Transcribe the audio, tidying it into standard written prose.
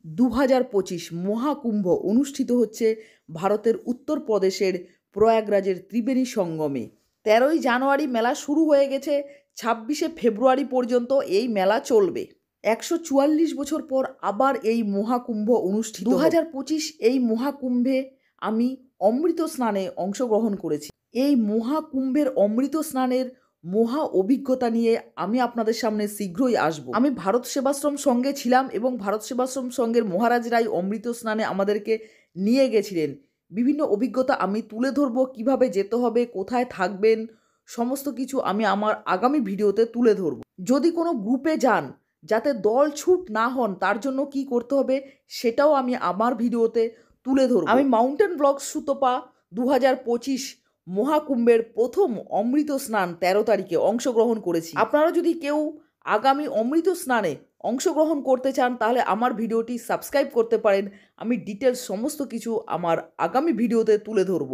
2025 মহাকুম্ভ অনুষ্ঠিত হচ্ছে ভারতের উত্তরপ্রদেশের প্রয়াগরাজের ত্রিবেণী সঙ্গমে। 13ই জানুয়ারি মেলা শুরু হয়ে গেছে, 26শে ফেব্রুয়ারি পর্যন্ত এই মেলা চলবে। 144 বছর পর আবার এই মহাকুম্ভ অনুষ্ঠিত। 2025 এই মহাকুম্ভে আমি অমৃত স্নানে অংশগ্রহণ করেছি। এই মহাকুম্ভের অমৃত স্নানের মহা অভিজ্ঞতা নিয়ে আমি আপনাদের সামনে শীঘ্রই আসব। আমি ভারত সেবাশ্রম সঙ্গে ছিলাম এবং ভারত সেবাশ্রম সঙ্গের মহারাজরাই অমৃত স্নানে আমাদেরকে নিয়ে গেছিলেন। বিভিন্ন অভিজ্ঞতা আমি তুলে ধরব, কিভাবে যেতে হবে, কোথায় থাকবেন, সমস্ত কিছু আমি আমার আগামী ভিডিওতে তুলে ধরব। যদি কোনো গ্রুপে যান, যাতে দল ছুট না হন, তার জন্য কি করতে হবে সেটাও আমি আমার ভিডিওতে তুলে ধরব। আমি মাউন্টেন ব্লগস সুতপা 2025 মহাকুম্ভের প্রথম অমৃত স্নান 13 তারিখে অংশগ্রহণ করেছি। আপনারা যদি কেউ আগামী অমৃত স্নানে অংশগ্রহণ করতে চান তাহলে আমার ভিডিওটি সাবস্ক্রাইব করতে পারেন। আমি ডিটেলস সমস্ত কিছু আমার আগামী ভিডিওতে তুলে ধরব।